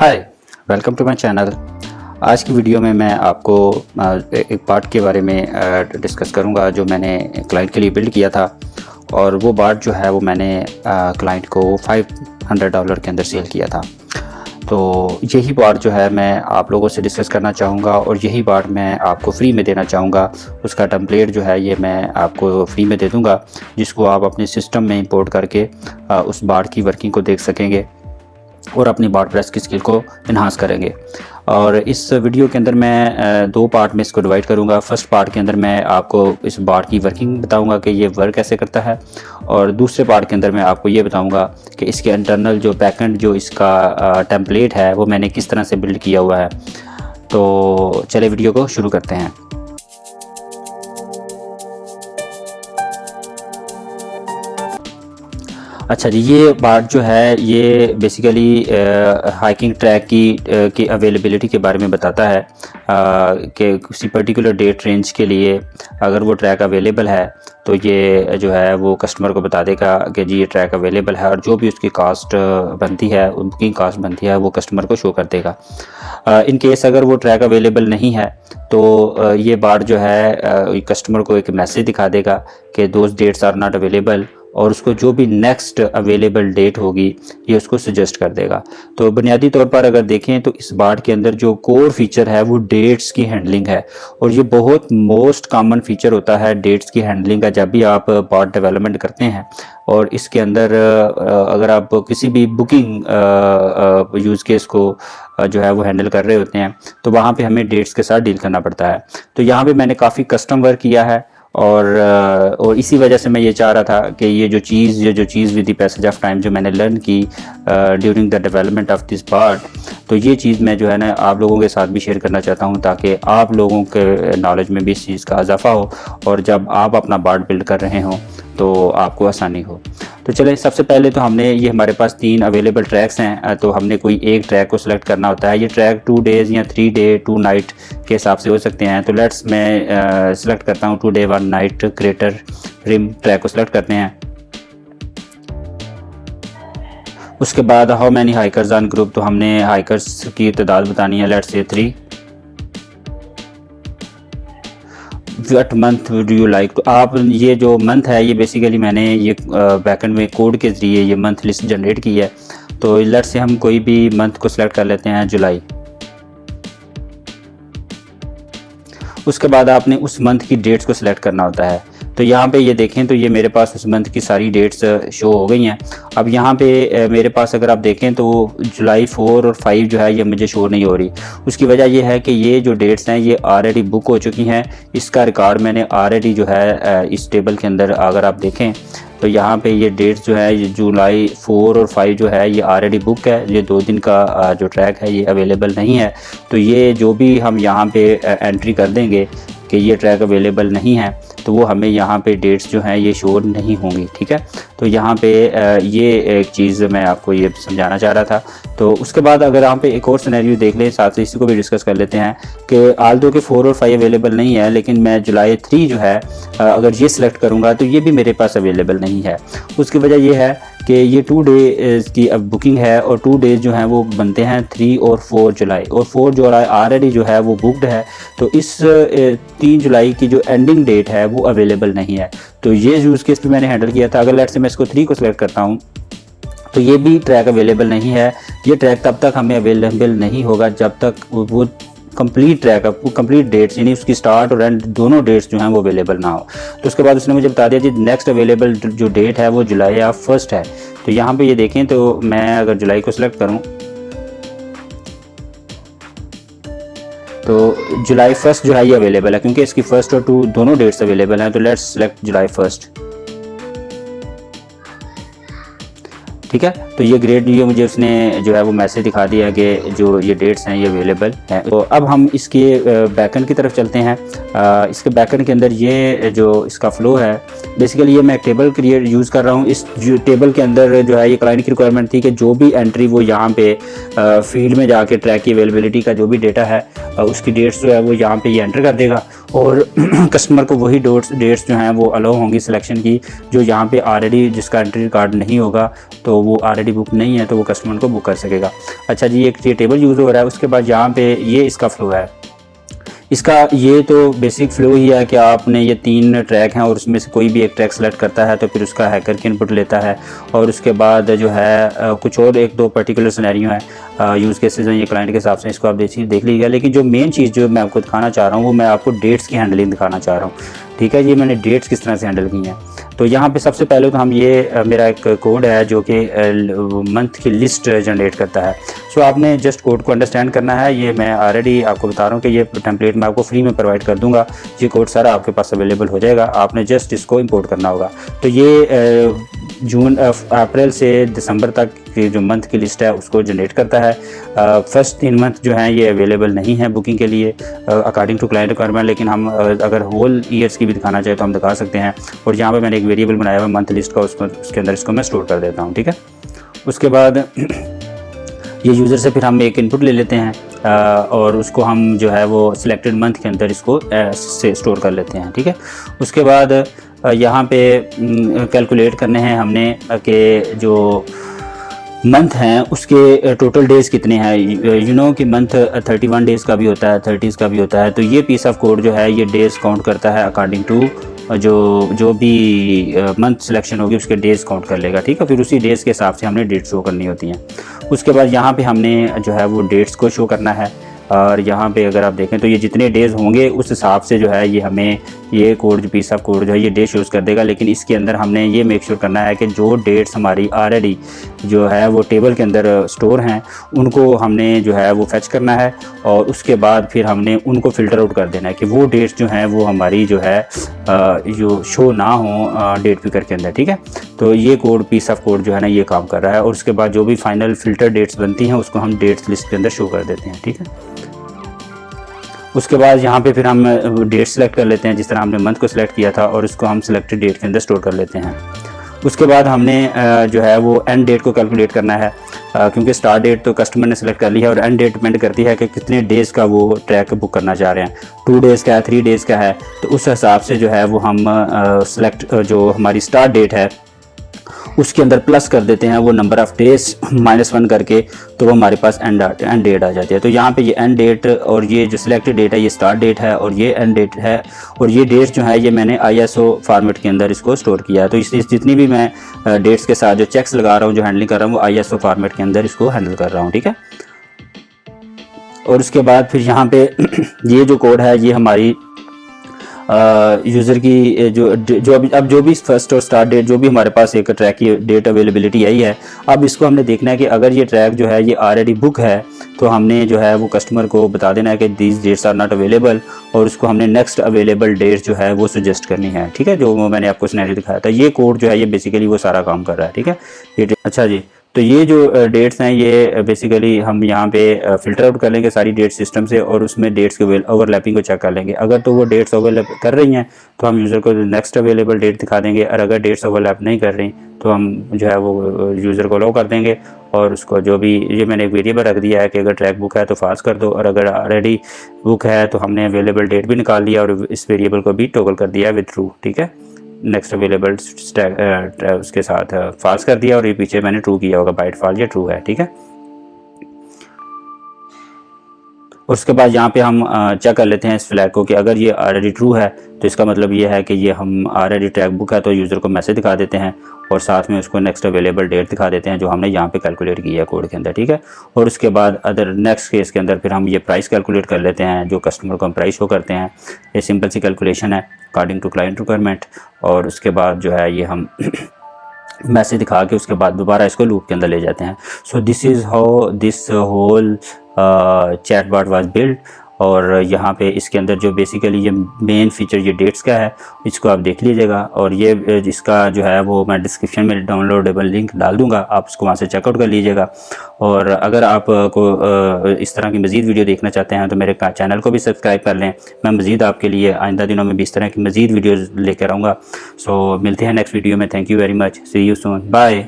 Hi, welcome to my channel. आज की video में मैं आपको एक पार्ट के बारे में डिस्कस करूंगा जो मैंने क्लाइंट के लिए बिल्ड किया था, और वो पार्ट जो है वो मैंने क्लाइंट को $500 के अंदर सेल किया था। तो यही पार्ट जो है मैं आप लोगों से डिस्कस करना चाहूँगा, और यही पार्ट मैं आपको फ्री में देना चाहूँगा। उसका टेम्पलेट जो है ये मैं आपको फ्री में दे दूँगा, जिसको आप अपने सिस्टम में इंपोर्ट करके उस पार्ट की वर्किंग को देख सकेंगे और अपनी वर्डप्रेस की स्किल को इन्हांस करेंगे। और इस वीडियो के अंदर मैं दो पार्ट में इसको डिवाइड करूंगा। फर्स्ट पार्ट के अंदर मैं आपको इस पार्ट की वर्किंग बताऊंगा कि ये वर्क कैसे करता है, और दूसरे पार्ट के अंदर मैं आपको ये बताऊंगा कि इसके इंटरनल जो बैकएंड जो इसका टेम्पलेट है वो मैंने किस तरह से बिल्ड किया हुआ है। तो चलिए वीडियो को शुरू करते हैं। अच्छा जी, ये पार्ट जो है ये बेसिकली हाइकिंग ट्रैक की अवेलेबिलिटी के बारे में बताता है कि किसी पर्टिकुलर डेट रेंज के लिए अगर वो ट्रैक अवेलेबल है तो ये जो है वो कस्टमर को बता देगा कि जी ये ट्रैक अवेलेबल है, और जो भी उसकी कास्ट बनती है, उनकी कास्ट बनती है, वो कस्टमर को शो कर देगा। इन केस अगर वो ट्रैक अवेलेबल नहीं है तो ये पार्ट जो है कस्टमर को एक मैसेज दिखा देगा कि those dates are not available, और उसको जो भी नेक्स्ट अवेलेबल डेट होगी ये उसको सजेस्ट कर देगा। तो बुनियादी तौर पर अगर देखें तो इस पार्ट के अंदर जो कोर फीचर है वो डेट्स की हैंडलिंग है, और ये बहुत मोस्ट कॉमन फीचर होता है डेट्स की हैंडलिंग का जब भी आप पार्ट डेवलपमेंट करते हैं। और इसके अंदर अगर आप किसी भी बुकिंग यूज़ केस को जो है वो हैंडल कर रहे होते हैं तो वहाँ पे हमें डेट्स के साथ डील करना पड़ता है। तो यहाँ पे मैंने काफ़ी कस्टम वर्क किया है, और इसी वजह से मैं ये चाह रहा था कि ये जो चीज़ with the passage of time जो मैंने लर्न की during the development of this part, तो ये चीज़ मैं जो है ना आप लोगों के साथ भी शेयर करना चाहता हूँ, ताकि आप लोगों के नॉलेज में भी इस चीज़ का इजाफा हो, और जब आप अपना पार्ट बिल्ड कर रहे हों तो आपको आसानी हो। तो चलें, सबसे पहले तो हमने ये हमारे पास 3 अवेलेबल ट्रैक्स हैं, तो हमने कोई एक ट्रैक को सिलेक्ट करना होता है। ये ट्रैक 2 डेज़ या 3 डे 2 नाइट के हिसाब से हो सकते हैं। तो लेट्स मैं सिलेक्ट करता हूँ 2 day 1 night crater rim track को सिलेक्ट करते हैं। उसके बाद how many hikers on group, तो हमने हाइकर्स की तादाद बतानी है, let's say 3। What month do you like, तो आप ये जो मंथ है ये बेसिकली मैंने ये बैकएंड में कोड के ज़रिए ये मंथ लिस्ट जनरेट की है। तो लेट्स से हम कोई भी मंथ को सिलेक्ट कर लेते हैं, जुलाई। उसके बाद आपने उस मंथ की डेट्स को सिलेक्ट करना होता है। तो यहाँ पे ये देखें तो ये मेरे पास उस मंथ की सारी डेट्स शो हो गई हैं। अब यहाँ पे मेरे पास अगर आप देखें तो जुलाई 4 और 5 जो है ये मुझे शो नहीं हो रही। उसकी वजह ये है कि ये जो डेट्स हैं ये ऑलरेडी बुक हो चुकी हैं। इसका रिकॉर्ड मैंने ऑलरेडी जो है इस टेबल के अंदर अगर आप देखें तो यहाँ पे ये डेट्स जो है ये जुलाई 4 और 5 जो है ये ऑलरेडी बुक है। ये 2 दिन का जो ट्रैक है ये अवेलेबल नहीं है। तो ये जो भी हम यहाँ पे एंट्री कर देंगे कि ये ट्रैक अवेलेबल नहीं है तो वो हमें यहाँ पे डेट्स जो हैं ये शो नहीं होंगी। ठीक है, तो यहाँ पे ये एक चीज़ मैं आपको ये समझाना चाह रहा था। तो उसके बाद अगर यहाँ पे एक और सिनेरियो देख लें, साथ ही इसी को भी डिस्कस कर लेते हैं कि आल्दो के 4 और 5 अवेलेबल नहीं है, लेकिन मैं जुलाई 3 जो है अगर ये सिलेक्ट करूँगा तो ये भी मेरे पास अवेलेबल नहीं है। उसकी वजह ये है कि ये 2 डे की अब बुकिंग है, और 2 डेज जो हैं वो बनते हैं 3 और 4 जुलाई, और 4 जुलाई ऑलरेडी जो है वो बुकड है। तो इस 3 जुलाई की जो एंडिंग डेट है वो अवेलेबल नहीं है। तो ये यूज़ केस भी मैंने हैंडल किया था। अगर लेट्स से मैं इसको 3 को सिलेक्ट करता हूँ तो ये भी ट्रैक अवेलेबल नहीं है। ये ट्रैक तब तक हमें अवेलेबल नहीं होगा जब तक वो कंप्लीट ट्रैक वो कंप्लीट डेट्स यानी उसकी स्टार्ट और एंड दोनों डेट्स जो हैं वो अवेलेबल ना हो। तो उसके बाद उसने मुझे बता दिया जी नेक्स्ट अवेलेबल जो डेट है वो जुलाई 1 है। तो यहाँ पे ये देखें तो मैं अगर जुलाई को सिलेक्ट करूँ तो जुलाई 1 जो है ये अवेलेबल है, क्योंकि इसकी 1 और 2 दोनों डेट्स अवेलेबल हैं। तो लेट्स सेलेक्ट जुलाई 1। ठीक है, तो ये ग्रेड ये मुझे उसने जो है वो मैसेज दिखा दिया कि जो ये डेट्स हैं ये अवेलेबल हैं। तो अब हम इसके बैकएंड की तरफ चलते हैं। इसके बैकएंड के अंदर ये जो इसका फ्लो है, बेसिकली ये मैं टेबल क्रिएट यूज़ कर रहा हूँ। इस जो टेबल के अंदर जो है ये क्लाइंट की रिक्वायरमेंट थी कि जो भी एंट्री वो यहाँ पे फील्ड में जाके ट्रैक की अवेलेबिलिटी का जो भी डेटा है उसकी डेट्स जो है वो यहाँ पे ये एंटर कर देगा, और कस्टमर को वही डेट्स जो हैं वो अलाउ होंगी सिलेक्शन की जो यहाँ पे ऑलरेडी जिसका एंट्री रिकॉर्ड नहीं होगा तो वो ऑलरेडी ऑलरेडी बुक नहीं है तो वो कस्टमर को बुक कर सकेगा। अच्छा जी, एक ये टेबल यूज़ हो रहा है। उसके बाद यहाँ पे ये इसका फ्लो है। इसका ये तो बेसिक फ्लो ही है कि आपने ये 3 ट्रैक हैं और उसमें से कोई भी एक ट्रैक सेलेक्ट करता है तो फिर उसका हैकर की इनपुट लेता है, और उसके बाद जो है कुछ और 1-2 पर्टिकुलर सिनेरियो हैं, यूज़ केसेस हैं ये क्लाइंट के हिसाब से, इसको आप देख लीजिएगा। लेकिन जो मेन चीज़ जो मैं आपको दिखाना चाह रहा हूँ वो मैं आपको डेट्स की हैंडलिंग दिखाना चाह रहा हूँ। ठीक है, ये मैंने डेट्स किस तरह से हैंडल की हैं। तो यहाँ पे सबसे पहले तो हम ये मेरा एक कोड है जो कि मंथ की लिस्ट जनरेट करता है। सो आपने जस्ट कोड को अंडरस्टैंड करना है। ये मैं ऑलरेडी आपको बता रहा हूँ कि ये टेम्पलेट मैं आपको फ्री में प्रोवाइड कर दूंगा। ये कोड सारा आपके पास अवेलेबल हो जाएगा, आपने जस्ट इसको इंपोर्ट करना होगा। तो ये अप्रैल से दिसंबर तक की जो मंथ की लिस्ट है उसको जनरेट करता है। फर्स्ट 3 मंथ जो हैं ये अवेलेबल नहीं है बुकिंग के लिए अकॉर्डिंग टू क्लाइंट रिक्वायरमेंट, लेकिन हम अगर होल ईयर्स की भी दिखाना चाहे तो हम दिखा सकते हैं। और यहाँ पे मैंने एक वेरिएबल बनाया हुआ है मंथ लिस्ट का, उसके अंदर इसको मैं स्टोर कर देता हूँ। ठीक है, उसके बाद ये यूज़र से फिर हम एक इनपुट ले लेते हैं और उसको हम जो है वो सिलेक्टेड मंथ के अंदर इसको से स्टोर कर लेते हैं। ठीक है, उसके बाद यहाँ पे कैलकुलेट करने हैं हमने कि जो मंथ हैं उसके टोटल डेज़ कितने हैं। यू नो कि मंथ 31 डेज़ का भी होता है, 30 का भी होता है। तो ये पीस ऑफ कोड जो है ये डेज़ काउंट करता है अकॉर्डिंग टू जो भी मंथ सिलेक्शन होगी उसके डेज़ काउंट कर लेगा। ठीक है, फिर उसी डेज़ के हिसाब से हमने डेट शो करनी होती हैं। उसके बाद यहाँ पे हमने जो है वो डेट्स को शो करना है, और यहाँ पे अगर आप देखें तो ये जितने डेज़ होंगे उस हिसाब से जो है ये हमें ये कोड जो पीस ऑफ कोड जो है ये डे शूज़ कर देगा। लेकिन इसके अंदर हमने ये मेक श्योर करना है कि जो डेट्स हमारी ऑलरेडी जो है वो टेबल के अंदर स्टोर हैं उनको हमने जो है वो फैच करना है, और उसके बाद फिर हमने उनको फ़िल्टर आउट कर देना है कि वो डेट्स जो हैं वो हमारी जो है जो शो ना हो डेट पिकर के अंदर। ठीक है, तो ये कोड पीस ऑफ कोड जो है ना ये काम कर रहा है, और उसके बाद जो भी फाइनल फ़िल्टर डेट्स बनती हैं उसको हम डेट्स लिस्ट के अंदर शो कर देते हैं। ठीक है, उसके बाद यहाँ पे फिर हम डेट सेलेक्ट कर लेते हैं जिस तरह हमने मंथ को सिलेक्ट किया था, और उसको हम सिलेक्टेड डेट के अंदर स्टोर कर लेते हैं। उसके बाद हमने जो है वो एंड डेट को कैलकुलेट करना है, क्योंकि स्टार्ट डेट तो कस्टमर ने सेलेक्ट कर ली है और एंड डेट डिपेंड करती है कि कितने डेज़ का वो ट्रैक बुक करना चाह रहे हैं। 2 डेज़ का है, 3 डेज़ का है, तो उस हिसाब से जो है वो हम सेलेक्ट जो हमारी स्टार्ट डेट है उसके अंदर प्लस कर देते हैं वो नंबर ऑफ़ डेज -1 करके, तो वो हमारे पास एंड डेट आ जाती है। तो यहाँ पे ये एंड डेट और ये जो सिलेक्टेड डेट है ये स्टार्ट डेट है और ये एंड डेट है, और ये डेट्स जो है ये मैंने ISO फॉर्मेट के अंदर इसको स्टोर किया है। तो इसलिए जितनी भी मैं डेट्स के साथ जो चेक्स लगा रहा हूँ, जो हैंडलिंग कर रहा हूँ, वो ISO फॉर्मेट के अंदर इसको हैंडल कर रहा हूँ। ठीक है, और उसके बाद फिर यहाँ पे ये जो कोड है ये हमारी यूज़र की जो भी फर्स्ट और स्टार्ट डेट जो भी हमारे पास एक ट्रैक की डेट अवेलेबिलिटी आई है, अब इसको हमने देखना है कि अगर ये ट्रैक जो है ये ऑलरेडी बुक है तो हमने जो है वो कस्टमर को बता देना है कि these dates are not available, और उसको हमने नेक्स्ट अवेलेबल डेट्स जो है वो सजेस्ट करनी है। ठीक है, जो मैंने आपको सिनेरियो दिखाया था, ये कोड जो है ये बेसिकली वो सारा काम कर रहा है। ठीक है, ये अच्छा जी, तो ये जो डेट्स हैं ये बेसिकली हम यहाँ पे फ़िल्टर आउट कर लेंगे सारी डेट सिस्टम से, और उसमें डेट्स के ओवरलैपिंग को चेक कर लेंगे। अगर तो वो डेट्स ओवरलैप कर रही हैं तो हम यूज़र को नेक्स्ट अवेलेबल डेट दिखा देंगे, और अगर डेट्स ओवरलैप नहीं कर रही तो हम जो है वो यूज़र को अलाउ कर देंगे, और उसको जो भी ये मैंने एक वेरिएबल रख दिया है कि अगर ट्रैक बुक है तो फास्ट कर दो, और अगर ऑलरेडी बुक है तो हमने अवेलेबल डेट भी निकाल लिया और इस वेरिएबल को भी टॉगल कर दिया है विद ट्रू। ठीक है, नेक्स्ट अवेलेबल उसके साथ फाल्स कर दिया, और ये पीछे मैंने ट्रू किया होगा बाय डिफ़ॉल्ट ये ट्रू है। ठीक है, उसके बाद यहाँ पे हम चेक कर लेते हैं इस फ्लैग को कि अगर ये ऑलरेडी ट्रू है तो इसका मतलब ये है कि ये हम ऑलरेडी ट्रैक बुक है, तो यूज़र को मैसेज दिखा देते हैं और साथ में उसको नेक्स्ट अवेलेबल डेट दिखा देते हैं जो हमने यहाँ पे कैलकुलेट की है कोड के अंदर। ठीक है, और उसके बाद अदर नेक्स्ट केस के अंदर फिर हम ये प्राइस कैलकुलेट कर लेते हैं, जो कस्टमर को हम प्राइस शो करते हैं। ये सिंपल सी कैलकुलेशन है अकॉर्डिंग टू क्लाइंट रिक्वायरमेंट, और उसके बाद जो है ये हम मैसेज दिखा के उसके बाद दोबारा इसको लूप के अंदर ले जाते हैं। So this is how this whole chatbot was build, और यहाँ पे इसके अंदर जो बेसिकली ये मेन फीचर ये डेट्स का है इसको आप देख लीजिएगा, और ये इसका जो है वो मैं डिस्क्रिप्शन में डाउनलोडेबल लिंक डाल दूँगा, आप उसको वहाँ से चेकआउट कर लीजिएगा। और अगर आप को इस तरह की मज़ीद वीडियो देखना चाहते हैं तो मेरे चैनल को भी सब्सक्राइब कर लें। मैं मज़ीद आपके लिए आइंदा दिनों में भी इस तरह की मज़ीद वीडियोज़ लेकर आऊँगा। सो मिलते हैं नेक्स्ट वीडियो में। Thank you very much, see you soon, bye.